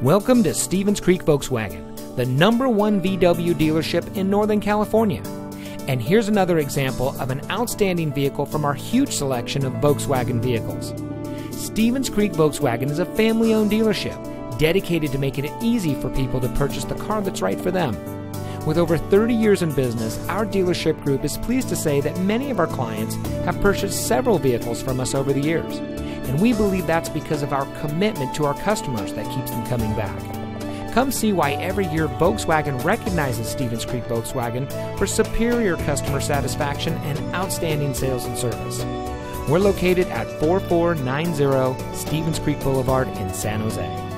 Welcome to Stevens Creek Volkswagen, the #1 VW dealership in Northern California. And here's another example of an outstanding vehicle from our huge selection of Volkswagen vehicles. Stevens Creek Volkswagen is a family-owned dealership dedicated to making it easy for people to purchase the car that's right for them. With over 30 years in business, our dealership group is pleased to say that many of our clients have purchased several vehicles from us over the years. And we believe that's because of our commitment to our customers that keeps them coming back. Come see why every year Volkswagen recognizes Stevens Creek Volkswagen for superior customer satisfaction and outstanding sales and service. We're located at 4490 Stevens Creek Boulevard in San Jose.